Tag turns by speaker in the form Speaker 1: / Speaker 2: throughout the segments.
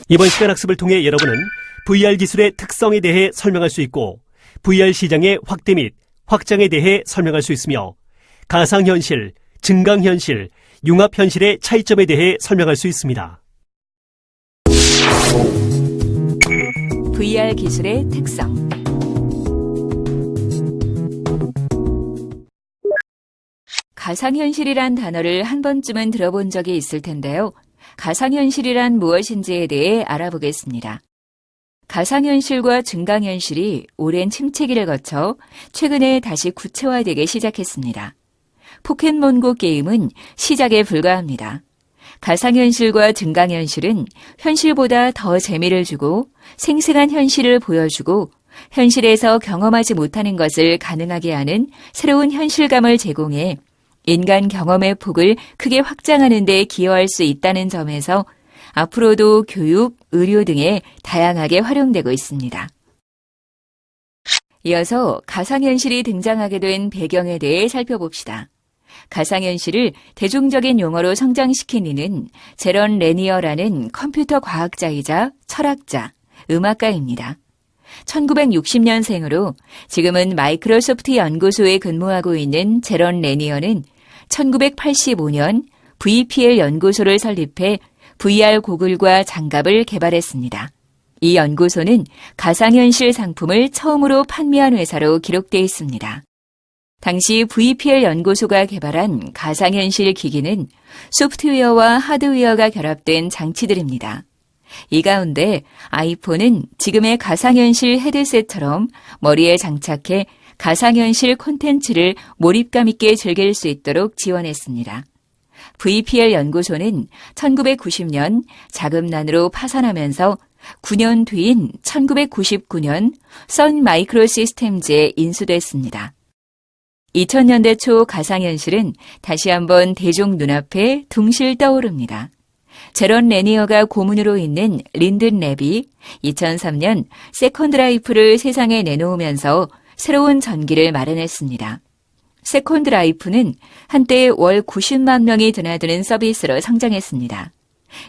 Speaker 1: 이번 시간 학습을 통해 여러분은 VR 기술의 특성에 대해 설명할 수 있고 VR 시장의 확대 및 확장에 대해 설명할 수 있으며 가상현실, 증강현실, 융합현실의 차이점에 대해 설명할 수 있습니다.
Speaker 2: VR 기술의 특성. 가상현실이란 단어를 한 번쯤은 들어본 적이 있을 텐데요. 가상현실이란 무엇인지에 대해 알아보겠습니다. 가상현실과 증강현실이 오랜 침체기를 거쳐 최근에 다시 구체화되기 시작했습니다. 포켓몬고 게임은 시작에 불과합니다. 가상현실과 증강현실은 현실보다 더 재미를 주고 생생한 현실을 보여주고 현실에서 경험하지 못하는 것을 가능하게 하는 새로운 현실감을 제공해 인간 경험의 폭을 크게 확장하는 데 기여할 수 있다는 점에서 앞으로도 교육, 의료 등에 다양하게 활용되고 있습니다. 이어서 가상현실이 등장하게 된 배경에 대해 살펴봅시다. 가상현실을 대중적인 용어로 성장시킨 이는 제런 레니어라는 컴퓨터 과학자이자 철학자, 음악가입니다. 1960년생으로 지금은 마이크로소프트 연구소에 근무하고 있는 제런 레니어는 1985년 VPL 연구소를 설립해 VR 고글과 장갑을 개발했습니다. 이 연구소는 가상현실 상품을 처음으로 판매한 회사로 기록되어 있습니다. 당시 VPL 연구소가 개발한 가상현실 기기는 소프트웨어와 하드웨어가 결합된 장치들입니다. 이 가운데 아이폰은 지금의 가상현실 헤드셋처럼 머리에 장착해 가상현실 콘텐츠를 몰입감 있게 즐길 수 있도록 지원했습니다. VPL 연구소는 1990년 자금난으로 파산하면서 9년 뒤인 1999년 선 마이크로 시스템즈에 인수됐습니다. 2000년대 초 가상현실은 다시 한번 대중 눈앞에 둥실 떠오릅니다. 제런 레니어가 고문으로 있는 린든 랩이 2003년 세컨드 라이프를 세상에 내놓으면서 새로운 전기를 마련했습니다. 세컨드 라이프는 한때 월 90만 명이 드나드는 서비스로 성장했습니다.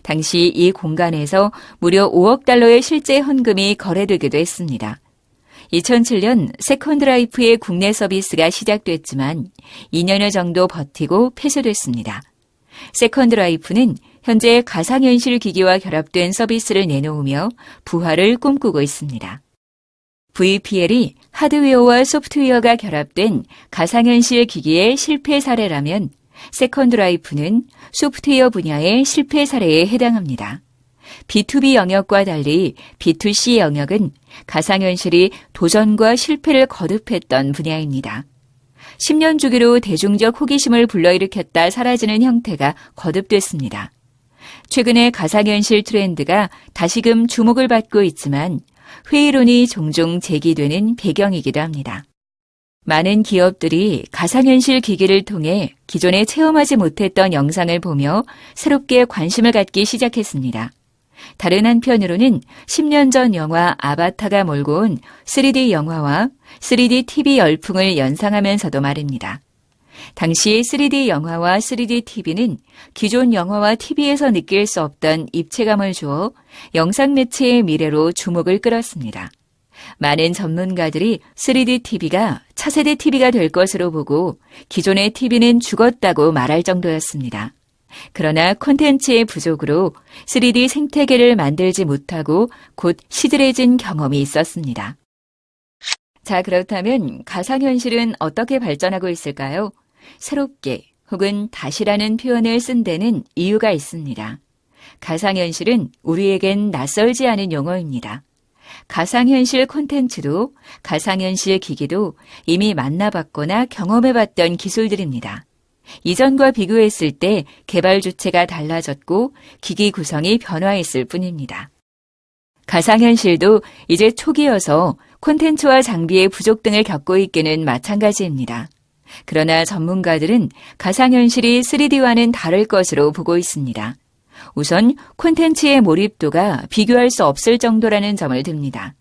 Speaker 2: 당시 이 공간에서 무려 5억 달러의 실제 헌금이 거래되기도 했습니다. 2007년 세컨드 라이프의 국내 서비스가 시작됐지만 2년여 정도 버티고 폐쇄됐습니다. 세컨드 라이프는 현재 가상현실 기기와 결합된 서비스를 내놓으며 부활을 꿈꾸고 있습니다. VPL이 하드웨어와 소프트웨어가 결합된 가상현실 기기의 실패 사례라면 세컨드 라이프는 소프트웨어 분야의 실패 사례에 해당합니다. B2B 영역과 달리 B2C 영역은 가상현실이 도전과 실패를 거듭했던 분야입니다. 10년 주기로 대중적 호기심을 불러일으켰다 사라지는 형태가 거듭됐습니다. 최근에 가상현실 트렌드가 다시금 주목을 받고 있지만 회의론이 종종 제기되는 배경이기도 합니다. 많은 기업들이 가상현실 기기를 통해 기존에 체험하지 못했던 영상을 보며 새롭게 관심을 갖기 시작했습니다. 다른 한편으로는 10년 전 영화 아바타가 몰고 온 3D 영화와 3D TV 열풍을 연상하면서도 말입니다. 당시 3D 영화와 3D TV는 기존 영화와 TV에서 느낄 수 없던 입체감을 주어 영상 매체의 미래로 주목을 끌었습니다. 많은 전문가들이 3D TV가 차세대 TV가 될 것으로 보고 기존의 TV는 죽었다고 말할 정도였습니다. 그러나 콘텐츠의 부족으로 3D 생태계를 만들지 못하고 곧 시들해진 경험이 있었습니다. 자, 그렇다면 가상현실은 어떻게 발전하고 있을까요? 새롭게 혹은 다시라는 표현을 쓴 데는 이유가 있습니다. 가상현실은 우리에겐 낯설지 않은 용어입니다. 가상현실 콘텐츠도 가상현실 기기도 이미 만나봤거나 경험해봤던 기술들입니다. 이전과 비교했을 때 개발 주체가 달라졌고 기기 구성이 변화했을 뿐입니다. 가상현실도 이제 초기여서 콘텐츠와 장비의 부족 등을 겪고 있기는 마찬가지입니다. 그러나 전문가들은 가상현실이 3D와는 다를 것으로 보고 있습니다. 우선 콘텐츠의 몰입도가 비교할 수 없을 정도라는 점을 듭니다.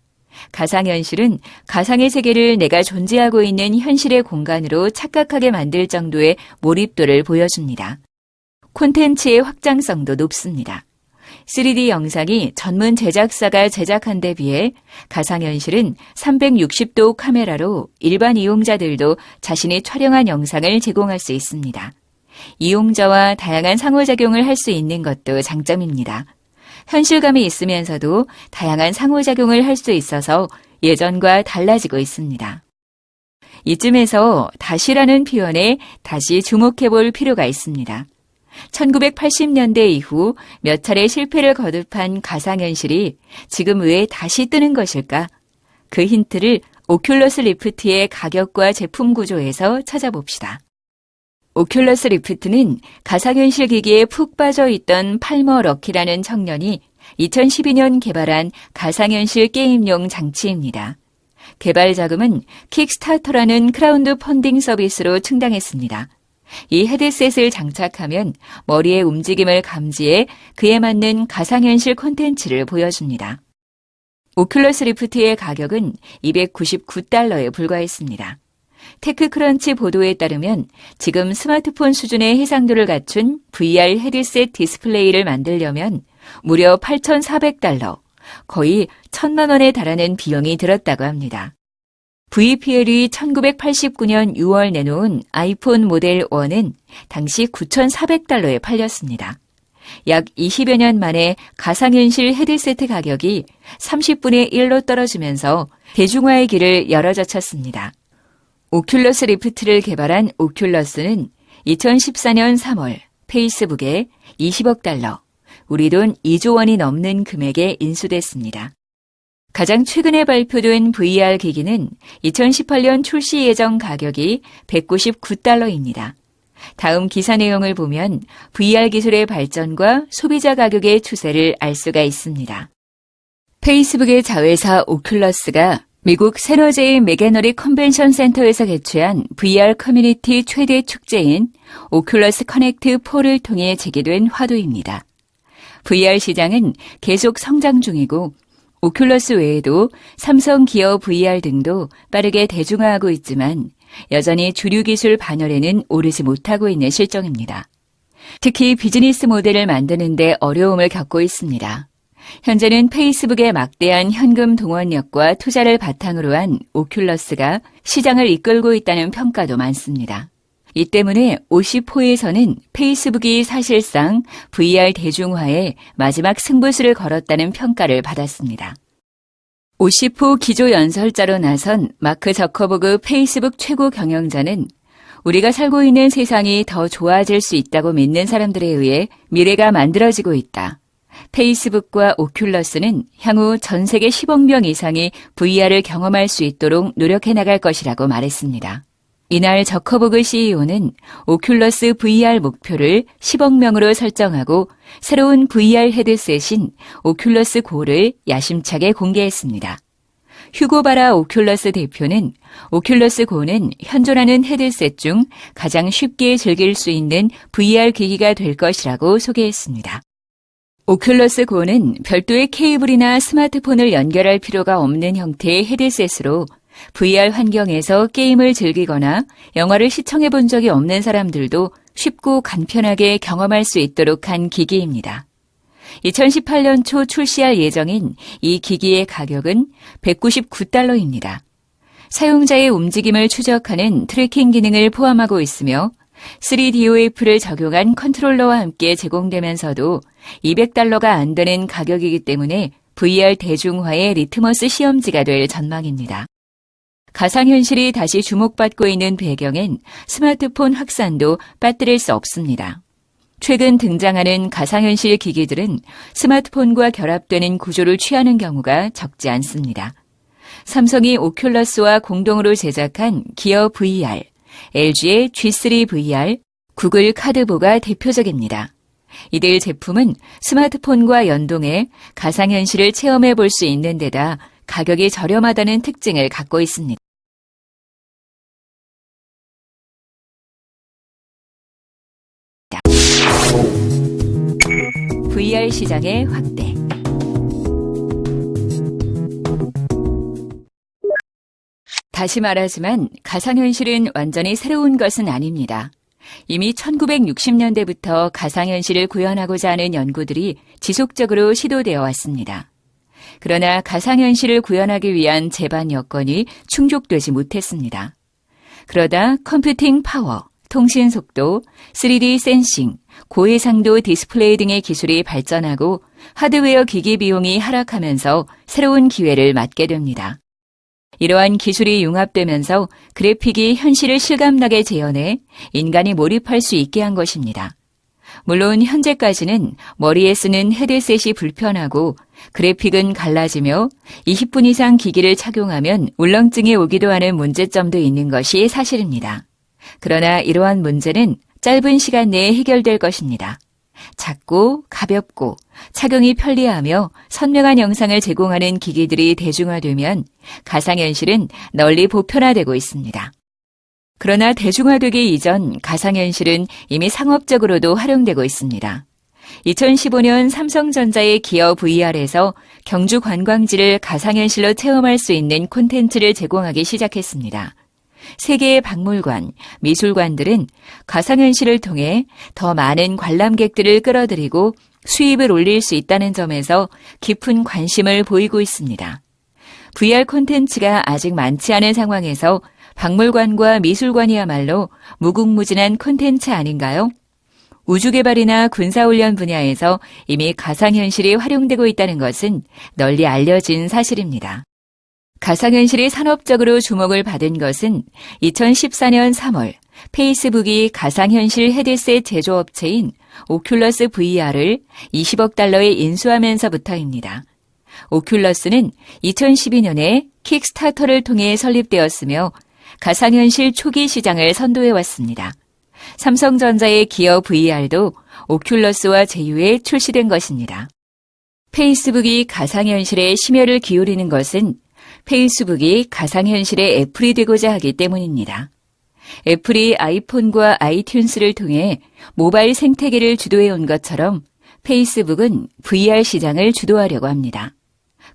Speaker 2: 가상현실은 가상의 세계를 내가 존재하고 있는 현실의 공간으로 착각하게 만들 정도의 몰입도를 보여줍니다. 콘텐츠의 확장성도 높습니다. 3D 영상이 전문 제작사가 제작한 데 비해 가상현실은 360도 카메라로 일반 이용자들도 자신이 촬영한 영상을 제공할 수 있습니다. 이용자와 다양한 상호작용을 할 수 있는 것도 장점입니다. 현실감이 있으면서도 다양한 상호작용을 할 수 있어서 예전과 달라지고 있습니다. 이쯤에서 다시라는 표현에 다시 주목해 볼 필요가 있습니다. 1980년대 이후 몇 차례 실패를 거듭한 가상현실이 지금 왜 다시 뜨는 것일까? 그 힌트를 오큘러스 리프트의 가격과 제품 구조에서 찾아봅시다. 오큘러스 리프트는 가상현실 기기에 푹 빠져 있던 팔머 럭키라는 청년이 2012년 개발한 가상현실 게임용 장치입니다. 개발 자금은 킥스타터라는 크라우드 펀딩 서비스로 충당했습니다. 이 헤드셋을 장착하면 머리의 움직임을 감지해 그에 맞는 가상현실 콘텐츠를 보여줍니다. 오큘러스 리프트의 가격은 $299에 불과했습니다. 테크크런치 보도에 따르면 지금 스마트폰 수준의 해상도를 갖춘 VR 헤드셋 디스플레이를 만들려면 무려 $8,400, 거의 1,000만 원에 달하는 비용이 들었다고 합니다. VPL이 1989년 6월 내놓은 아이폰 모델 1은 당시 $9,400에 팔렸습니다. 약 20여 년 만에 가상현실 헤드셋 가격이 30분의 1로 떨어지면서 대중화의 길을 열어젖혔습니다. 오큘러스 리프트를 개발한 오큘러스는 2014년 3월 페이스북에 $20억, 우리 돈 2조 원이 넘는 금액에 인수됐습니다. 가장 최근에 발표된 VR 기기는 2018년 출시 예정 가격이 $199입니다. 다음 기사 내용을 보면 VR 기술의 발전과 소비자 가격의 추세를 알 수가 있습니다. 페이스북의 자회사 오큘러스가 미국 세너제이 메게너리 컨벤션 센터에서 개최한 VR 커뮤니티 최대 축제인 오큘러스 커넥트 4를 통해 제기된 화두입니다. VR 시장은 계속 성장 중이고 오큘러스 외에도 삼성, 기어 VR 등도 빠르게 대중화하고 있지만 여전히 주류 기술 반열에는 오르지 못하고 있는 실정입니다. 특히 비즈니스 모델을 만드는 데 어려움을 겪고 있습니다. 현재는 페이스북의 막대한 현금 동원력과 투자를 바탕으로 한 오큘러스가 시장을 이끌고 있다는 평가도 많습니다. 이 때문에 50호에서는 페이스북이 사실상 VR 대중화에 마지막 승부수를 걸었다는 평가를 받았습니다. 50호 기조 연설자로 나선 마크 저커버그 페이스북 최고 경영자는 우리가 살고 있는 세상이 더 좋아질 수 있다고 믿는 사람들에 의해 미래가 만들어지고 있다. 페이스북과 오큘러스는 향후 전 세계 10억 명 이상이 VR을 경험할 수 있도록 노력해 나갈 것이라고 말했습니다. 이날 저커버그 CEO는 오큘러스 VR 목표를 10억 명으로 설정하고 새로운 VR 헤드셋인 오큘러스 고를 야심차게 공개했습니다. 휴고 바라 오큘러스 대표는 오큘러스 고는 현존하는 헤드셋 중 가장 쉽게 즐길 수 있는 VR 기기가 될 것이라고 소개했습니다. 오큘러스 고는 별도의 케이블이나 스마트폰을 연결할 필요가 없는 형태의 헤드셋으로 VR 환경에서 게임을 즐기거나 영화를 시청해 본 적이 없는 사람들도 쉽고 간편하게 경험할 수 있도록 한 기기입니다. 2018년 초 출시할 예정인 이 기기의 가격은 $199입니다. 사용자의 움직임을 추적하는 트래킹 기능을 포함하고 있으며 3DOF를 적용한 컨트롤러와 함께 제공되면서도 $200가 안 되는 가격이기 때문에 VR 대중화의 리트머스 시험지가 될 전망입니다. 가상현실이 다시 주목받고 있는 배경엔 스마트폰 확산도 빠뜨릴 수 없습니다. 최근 등장하는 가상현실 기기들은 스마트폰과 결합되는 구조를 취하는 경우가 적지 않습니다. 삼성이 오큘러스와 공동으로 제작한 기어 VR, LG의 G3 VR, 구글 카드보가 대표적입니다. 이들 제품은 스마트폰과 연동해 가상현실을 체험해 볼 수 있는 데다 가격이 저렴하다는 특징을 갖고 있습니다. VR 시장의 확대. 다시 말하지만 가상현실은 완전히 새로운 것은 아닙니다. 이미 1960년대부터 가상현실을 구현하고자 하는 연구들이 지속적으로 시도되어 왔습니다. 그러나 가상현실을 구현하기 위한 제반 여건이 충족되지 못했습니다. 그러다 컴퓨팅 파워, 통신 속도, 3D 센싱, 고해상도 디스플레이 등의 기술이 발전하고 하드웨어 기기 비용이 하락하면서 새로운 기회를 맞게 됩니다. 이러한 기술이 융합되면서 그래픽이 현실을 실감나게 재현해 인간이 몰입할 수 있게 한 것입니다. 물론 현재까지는 머리에 쓰는 헤드셋이 불편하고 그래픽은 갈라지며 20분 이상 기기를 착용하면 울렁증이 오기도 하는 문제점도 있는 것이 사실입니다. 그러나 이러한 문제는 짧은 시간 내에 해결될 것입니다. 작고 가볍고 착용이 편리하며 선명한 영상을 제공하는 기기들이 대중화되면 가상현실은 널리 보편화되고 있습니다. 그러나 대중화되기 이전 가상현실은 이미 상업적으로도 활용되고 있습니다. 2015년 삼성전자의 기어 VR에서 경주 관광지를 가상현실로 체험할 수 있는 콘텐츠를 제공하기 시작했습니다. 세계의 박물관, 미술관들은 가상현실을 통해 더 많은 관람객들을 끌어들이고 수입을 올릴 수 있다는 점에서 깊은 관심을 보이고 있습니다. VR 콘텐츠가 아직 많지 않은 상황에서 박물관과 미술관이야말로 무궁무진한 콘텐츠 아닌가요? 우주개발이나 군사훈련 분야에서 이미 가상현실이 활용되고 있다는 것은 널리 알려진 사실입니다. 가상현실이 산업적으로 주목을 받은 것은 2014년 3월 페이스북이 가상현실 헤드셋 제조업체인 오큘러스 VR을 20억 달러에 인수하면서부터입니다. 오큘러스는 2012년에 킥스타터를 통해 설립되었으며 가상현실 초기 시장을 선도해왔습니다. 삼성전자의 기어 VR도 오큘러스와 제휴해 출시된 것입니다. 페이스북이 가상현실에 심혈을 기울이는 것은 페이스북이 가상현실의 애플이 되고자 하기 때문입니다. 애플이 아이폰과 아이튠스를 통해 모바일 생태계를 주도해온 것처럼 페이스북은 VR 시장을 주도하려고 합니다.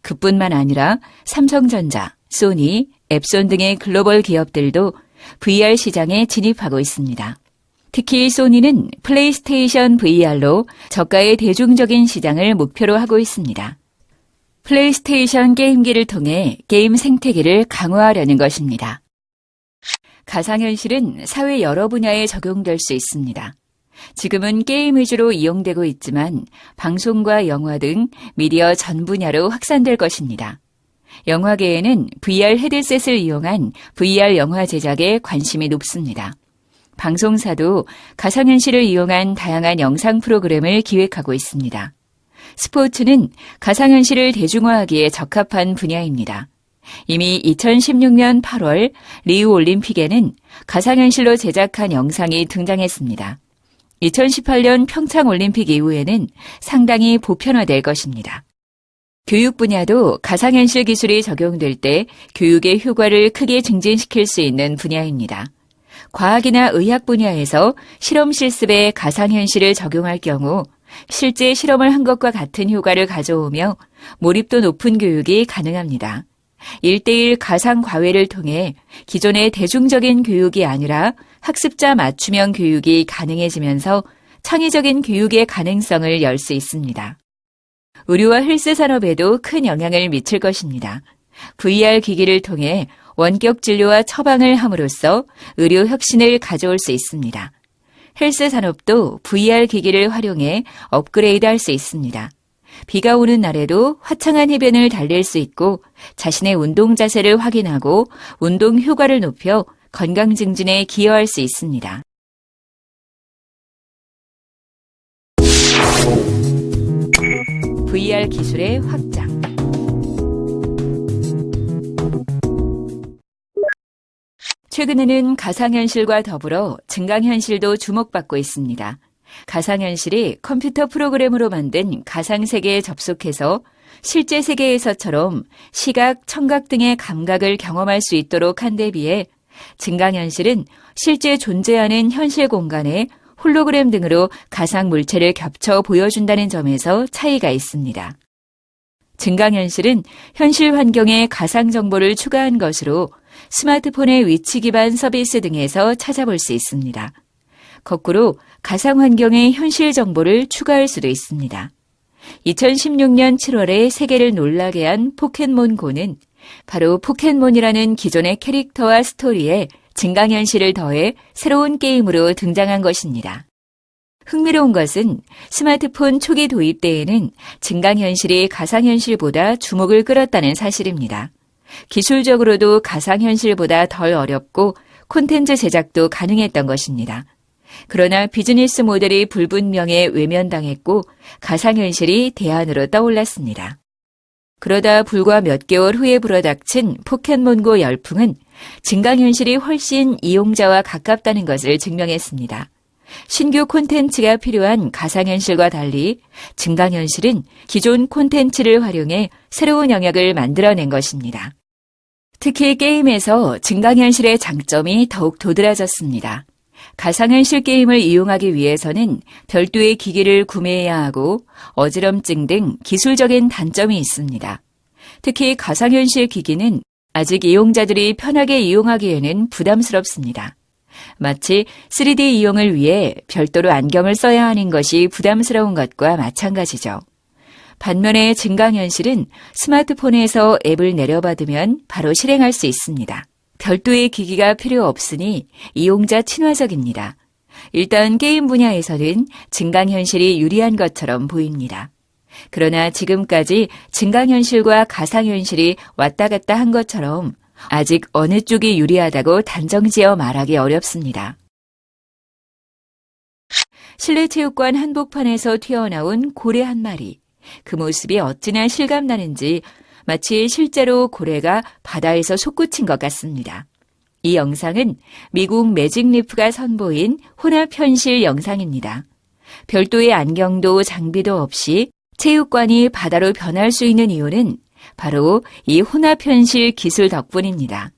Speaker 2: 그뿐만 아니라 삼성전자, 소니, 앱손 등의 글로벌 기업들도 VR 시장에 진입하고 있습니다. 특히 소니는 플레이스테이션 VR로 저가의 대중적인 시장을 목표로 하고 있습니다. 플레이스테이션 게임기를 통해 게임 생태계를 강화하려는 것입니다. 가상현실은 사회 여러 분야에 적용될 수 있습니다. 지금은 게임 위주로 이용되고 있지만 방송과 영화 등 미디어 전 분야로 확산될 것입니다. 영화계에는 VR 헤드셋을 이용한 VR 영화 제작에 관심이 높습니다. 방송사도 가상현실을 이용한 다양한 영상 프로그램을 기획하고 있습니다. 스포츠는 가상현실을 대중화하기에 적합한 분야입니다. 이미 2016년 8월 리우 올림픽에는 가상현실로 제작한 영상이 등장했습니다. 2018년 평창 올림픽 이후에는 상당히 보편화될 것입니다. 교육 분야도 가상현실 기술이 적용될 때 교육의 효과를 크게 증진시킬 수 있는 분야입니다. 과학이나 의학 분야에서 실험 실습에 가상현실을 적용할 경우 실제 실험을 한 것과 같은 효과를 가져오며 몰입도 높은 교육이 가능합니다. 1:1 가상 과외를 통해 기존의 대중적인 교육이 아니라 학습자 맞춤형 교육이 가능해지면서 창의적인 교육의 가능성을 열 수 있습니다. 의료와 헬스 산업에도 큰 영향을 미칠 것입니다. VR 기기를 통해 원격 진료와 처방을 함으로써 의료 혁신을 가져올 수 있습니다. 헬스 산업도 VR 기기를 활용해 업그레이드할 수 있습니다. 비가 오는 날에도 화창한 해변을 달릴 수 있고 자신의 운동 자세를 확인하고 운동 효과를 높여 건강 증진에 기여할 수 있습니다. VR 기술의 확장. 최근에는 가상현실과 더불어 증강현실도 주목받고 있습니다. 가상현실이 컴퓨터 프로그램으로 만든 가상세계에 접속해서 실제 세계에서처럼 시각, 청각 등의 감각을 경험할 수 있도록 한 데 비해 증강현실은 실제 존재하는 현실 공간에 홀로그램 등으로 가상 물체를 겹쳐 보여준다는 점에서 차이가 있습니다. 증강현실은 현실 환경에 가상 정보를 추가한 것으로 스마트폰의 위치 기반 서비스 등에서 찾아볼 수 있습니다. 거꾸로 가상환경의 현실 정보를 추가할 수도 있습니다. 2016년 7월에 세계를 놀라게 한 포켓몬고는 바로 포켓몬이라는 기존의 캐릭터와 스토리에 증강현실을 더해 새로운 게임으로 등장한 것입니다. 흥미로운 것은 스마트폰 초기 도입 때에는 증강현실이 가상현실보다 주목을 끌었다는 사실입니다. 기술적으로도 가상현실보다 덜 어렵고 콘텐츠 제작도 가능했던 것입니다. 그러나 비즈니스 모델이 불분명해 외면당했고 가상현실이 대안으로 떠올랐습니다. 그러다 불과 몇 개월 후에 불어닥친 포켓몬고 열풍은 증강현실이 훨씬 이용자와 가깝다는 것을 증명했습니다. 신규 콘텐츠가 필요한 가상현실과 달리 증강현실은 기존 콘텐츠를 활용해 새로운 영역을 만들어낸 것입니다. 특히 게임에서 증강현실의 장점이 더욱 도드라졌습니다. 가상현실 게임을 이용하기 위해서는 별도의 기기를 구매해야 하고 어지럼증 등 기술적인 단점이 있습니다. 특히 가상현실 기기는 아직 이용자들이 편하게 이용하기에는 부담스럽습니다. 마치 3D 이용을 위해 별도로 안경을 써야 하는 것이 부담스러운 것과 마찬가지죠. 반면에 증강현실은 스마트폰에서 앱을 내려받으면 바로 실행할 수 있습니다. 별도의 기기가 필요 없으니 이용자 친화적입니다. 일단 게임 분야에서는 증강현실이 유리한 것처럼 보입니다. 그러나 지금까지 증강현실과 가상현실이 왔다 갔다 한 것처럼 아직 어느 쪽이 유리하다고 단정지어 말하기 어렵습니다. 실내체육관 한복판에서 튀어나온 고래 한 마리. 그 모습이 어찌나 실감나는지 마치 실제로 고래가 바다에서 솟구친 것 같습니다. 이 영상은 미국 매직리프가 선보인 혼합현실 영상입니다. 별도의 안경도 장비도 없이 체육관이 바다로 변할 수 있는 이유는 바로 이 혼합현실 기술 덕분입니다.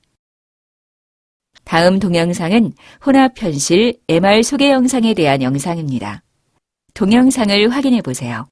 Speaker 2: 다음 동영상은 혼합현실 MR 소개 영상에 대한 영상입니다. 동영상을 확인해 보세요.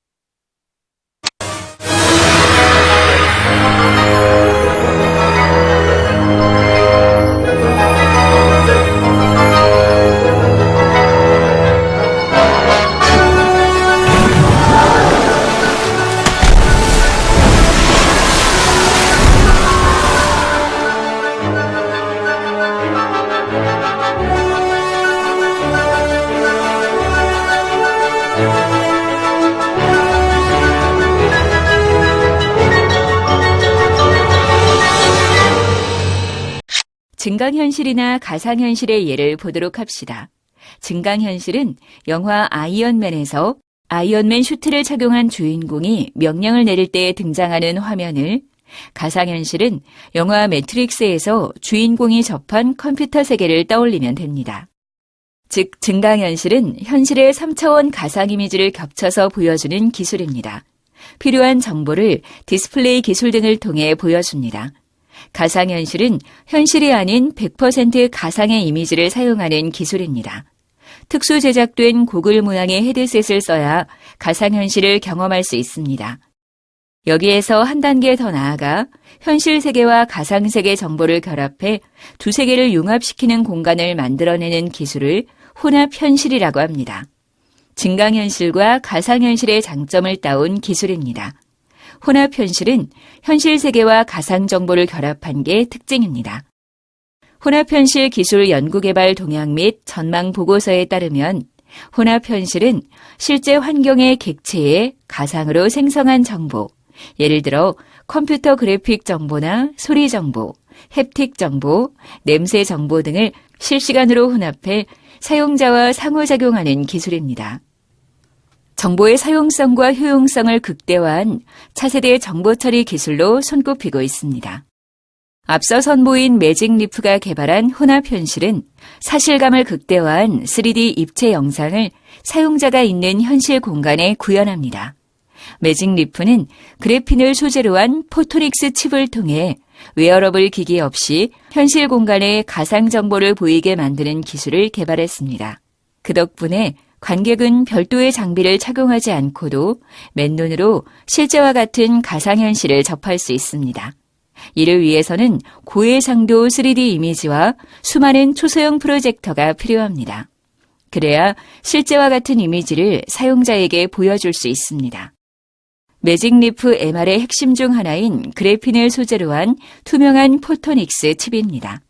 Speaker 2: 증강현실이나 가상현실의 예를 보도록 합시다. 증강현실은 영화 아이언맨에서 아이언맨 슈트를 착용한 주인공이 명령을 내릴 때 등장하는 화면을, 가상현실은 영화 매트릭스에서 주인공이 접한 컴퓨터 세계를 떠올리면 됩니다. 즉, 증강현실은 현실의 3차원 가상 이미지를 겹쳐서 보여주는 기술입니다. 필요한 정보를 디스플레이 기술 등을 통해 보여줍니다. 가상현실은 현실이 아닌 100% 가상의 이미지를 사용하는 기술입니다. 특수 제작된 고글 모양의 헤드셋을 써야 가상현실을 경험할 수 있습니다. 여기에서 한 단계 더 나아가 현실 세계와 가상세계 정보를 결합해 두 세계를 융합시키는 공간을 만들어내는 기술을 혼합현실이라고 합니다. 증강현실과 가상현실의 장점을 따온 기술입니다. 혼합현실은 현실 세계와 가상 정보를 결합한 게 특징입니다. 혼합현실 기술 연구개발 동향 및 전망 보고서에 따르면 혼합현실은 실제 환경의 객체에 가상으로 생성한 정보, 예를 들어 컴퓨터 그래픽 정보나 소리 정보, 햅틱 정보, 냄새 정보 등을 실시간으로 혼합해 사용자와 상호작용하는 기술입니다. 정보의 사용성과 효용성을 극대화한 차세대 정보처리 기술로 손꼽히고 있습니다. 앞서 선보인 매직리프가 개발한 혼합현실은 사실감을 극대화한 3D 입체 영상을 사용자가 있는 현실 공간에 구현합니다. 매직리프는 그래핀을 소재로 한 포토닉스 칩을 통해 웨어러블 기기 없이 현실 공간에 가상 정보를 보이게 만드는 기술을 개발했습니다. 그 덕분에 관객은 별도의 장비를 착용하지 않고도 맨눈으로 실제와 같은 가상현실을 접할 수 있습니다. 이를 위해서는 고해상도 3D 이미지와 수많은 초소형 프로젝터가 필요합니다. 그래야 실제와 같은 이미지를 사용자에게 보여줄 수 있습니다. 매직리프 MR의 핵심 중 하나인 그래핀을 소재로 한 투명한 포토닉스 칩입니다.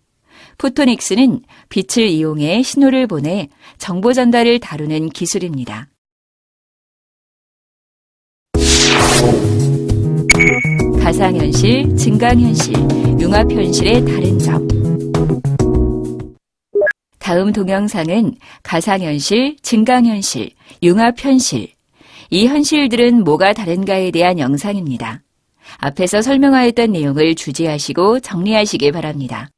Speaker 2: 포토닉스는 빛을 이용해 신호를 보내 정보 전달을 다루는 기술입니다. 가상현실, 증강현실, 융합현실의 다른 점. 다음 동영상은 가상현실, 증강현실, 융합현실, 이 현실들은 뭐가 다른가에 대한 영상입니다. 앞에서 설명하였던 내용을 주지하시고 정리하시기 바랍니다.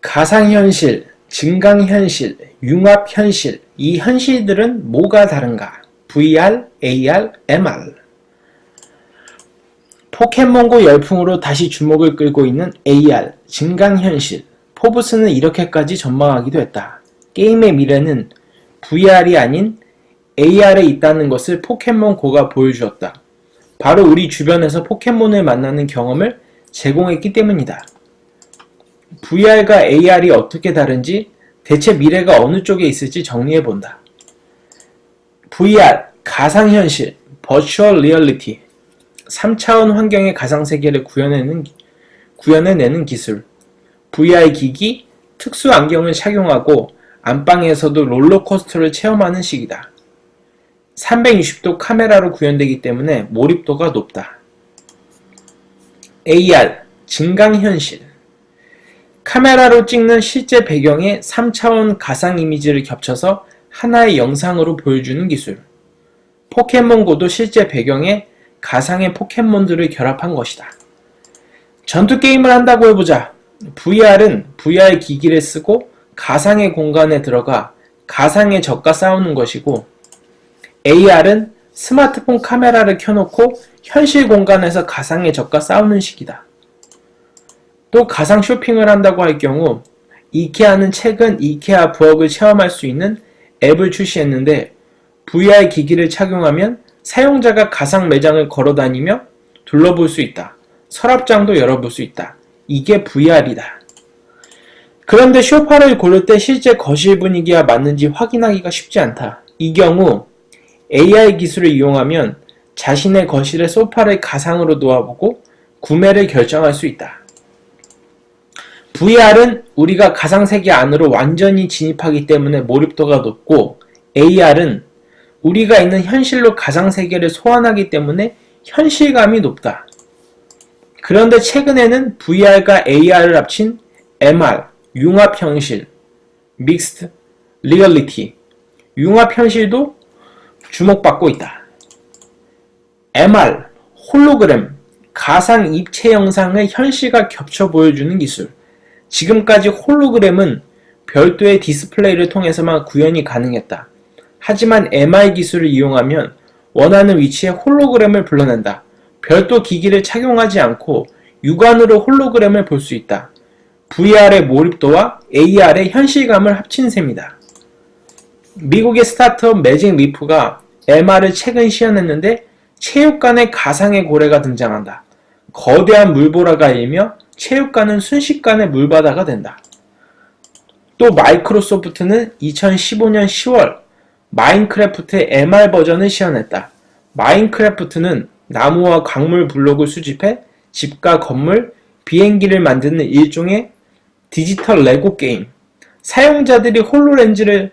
Speaker 3: 가상현실, 증강현실, 융합현실, 이 현실들은 뭐가 다른가? VR, AR, MR. 포켓몬고 열풍으로 다시 주목을 끌고 있는 AR, 증강현실. 포브스는 이렇게까지 전망하기도 했다. 게임의 미래는 VR이 아닌 AR에 있다는 것을 포켓몬고가 보여주었다. 바로 우리 주변에서 포켓몬을 만나는 경험을 제공했기 때문이다. VR과 AR이 어떻게 다른지, 대체 미래가 어느 쪽에 있을지 정리해본다. VR, 가상현실, Virtual Reality, 3차원 환경의 가상세계를 구현해내는 기술. VR 기기, 특수 안경을 착용하고 안방에서도 롤러코스터를 체험하는 시기다. 360도 카메라로 구현되기 때문에 몰입도가 높다. AR, 증강현실. 카메라로 찍는 실제 배경에 3차원 가상 이미지를 겹쳐서 하나의 영상으로 보여주는 기술. 포켓몬고도 실제 배경에 가상의 포켓몬들을 결합한 것이다. 전투 게임을 한다고 해보자. VR은 VR 기기를 쓰고 가상의 공간에 들어가 가상의 적과 싸우는 것이고, AR은 스마트폰 카메라를 켜놓고 현실 공간에서 가상의 적과 싸우는 식이다. 또 가상 쇼핑을 한다고 할 경우 이케아는 최근 이케아 부엌을 체험할 수 있는 앱을 출시했는데, VR 기기를 착용하면 사용자가 가상 매장을 걸어다니며 둘러볼 수 있다. 서랍장도 열어볼 수 있다. 이게 VR이다. 그런데 소파를 고를 때 실제 거실 분위기와 맞는지 확인하기가 쉽지 않다. 이 경우 AR 기술을 이용하면 자신의 거실의 소파를 가상으로 놓아보고 구매를 결정할 수 있다. VR은 우리가 가상세계 안으로 완전히 진입하기 때문에 몰입도가 높고, AR은 우리가 있는 현실로 가상세계를 소환하기 때문에 현실감이 높다. 그런데 최근에는 VR과 AR을 합친 MR, 융합현실, Mixed Reality, 융합현실도 주목받고 있다. MR, 홀로그램, 가상 입체 영상을 현실과 겹쳐 보여주는 기술. 지금까지 홀로그램은 별도의 디스플레이를 통해서만 구현이 가능했다. 하지만 MR 기술을 이용하면 원하는 위치에 홀로그램을 불러낸다. 별도 기기를 착용하지 않고 육안으로 홀로그램을 볼 수 있다. VR의 몰입도와 AR의 현실감을 합친 셈이다. 미국의 스타트업 매직리프가 MR을 최근 시연했는데 체육관에 가상의 고래가 등장한다. 거대한 물보라가 일며 체육관은 순식간에 물바다가 된다. 또 마이크로소프트는 2015년 10월 마인크래프트의 MR 버전을 시연했다. 마인크래프트는 나무와 광물 블록을 수집해 집과 건물, 비행기를 만드는 일종의 디지털 레고 게임. 사용자들이 홀로렌즈를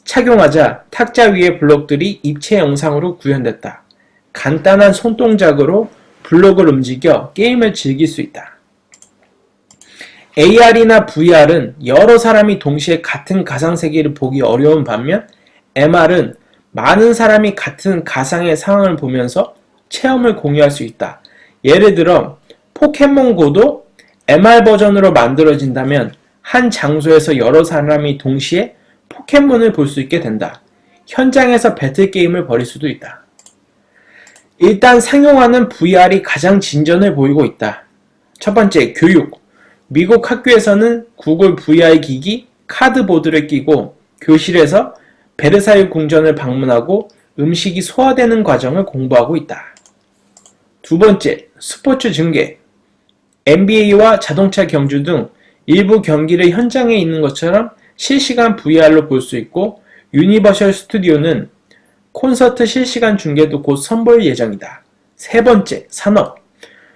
Speaker 3: 착용하자 탁자 위의 블록들이 입체 영상으로 구현됐다. 간단한 손동작으로 블록을 움직여 게임을 즐길 수 있다. AR이나 VR은 여러 사람이 동시에 같은 가상세계를 보기 어려운 반면, MR은 많은 사람이 같은 가상의 상황을 보면서 체험을 공유할 수 있다. 예를 들어 포켓몬고도 MR 버전으로 만들어진다면 한 장소에서 여러 사람이 동시에 포켓몬을 볼 수 있게 된다. 현장에서 배틀게임을 벌일 수도 있다. 일단 상용화는 VR이 가장 진전을 보이고 있다. 첫 번째, 교육. 미국 학교에서는 구글 VR 기기, 카드보드를 끼고 교실에서 베르사유 궁전을 방문하고 음식이 소화되는 과정을 공부하고 있다. 두 번째, 스포츠 중계. NBA와 자동차 경주 등 일부 경기를 현장에 있는 것처럼 실시간 VR로 볼 수 있고, 유니버셜 스튜디오는 콘서트 실시간 중계도 곧 선보일 예정이다. 세 번째, 산업.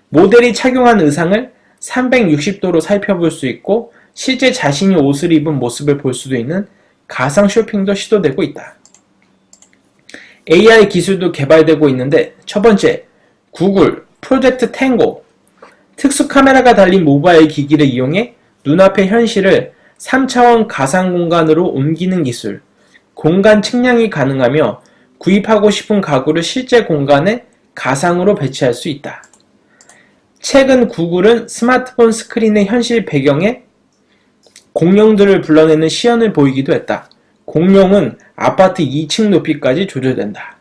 Speaker 3: 모델이 착용한 의상을 360도로 살펴볼 수 있고 실제 자신이 옷을 입은 모습을 볼 수도 있는 가상 쇼핑도 시도되고 있다. AI 기술도 개발되고 있는데, 첫 번째, 구글 프로젝트 탱고. 특수 카메라가 달린 모바일 기기를 이용해 눈앞의 현실을 3차원 가상 공간으로 옮기는 기술. 공간 측량이 가능하며 구입하고 싶은 가구를 실제 공간에 가상으로 배치할 수 있다. 최근 구글은 스마트폰 스크린의 현실 배경에 공룡들을 불러내는 시연을 보이기도 했다. 공룡은 아파트 2층 높이까지 조절된다.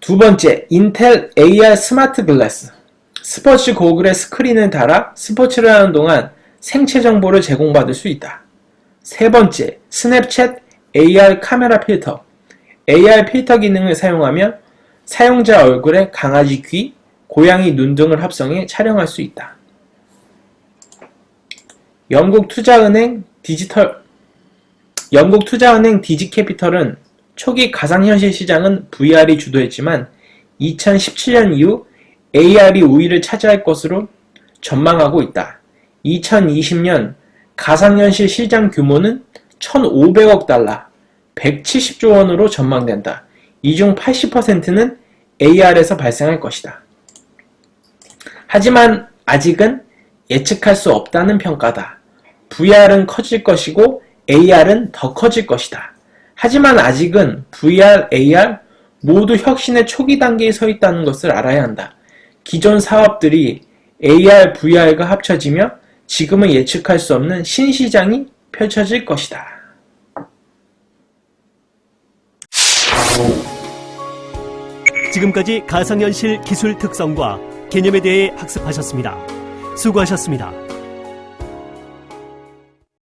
Speaker 3: 두 번째, 인텔 AR 스마트 글라스. 스포츠 고글에 스크린을 달아 스포츠를 하는 동안 생체 정보를 제공받을 수 있다. 세 번째, 스냅챗 AR 카메라 필터. AR 필터 기능을 사용하며 사용자 얼굴에 강아지 귀, 고양이 눈 등을 합성해 촬영할 수 있다. 영국 투자은행 디지캐피털은 초기 가상현실 시장은 VR이 주도했지만 2017년 이후 AR이 우위를 차지할 것으로 전망하고 있다. 2020년 가상현실 시장 규모는 1,500억 달러, 170조 원으로 전망된다. 이 중 80%는 AR에서 발생할 것이다. 하지만 아직은 예측할 수 없다는 평가다. VR은 커질 것이고 AR은 더 커질 것이다. 하지만 아직은 VR, AR 모두 혁신의 초기 단계에 서 있다는 것을 알아야 한다. 기존 사업들이 AR, VR과 합쳐지며 지금은 예측할 수 없는 신시장이 펼쳐질 것이다.
Speaker 1: 지금까지 가상현실 기술 특성과 개념에 대해 학습하셨습니다. 수고하셨습니다.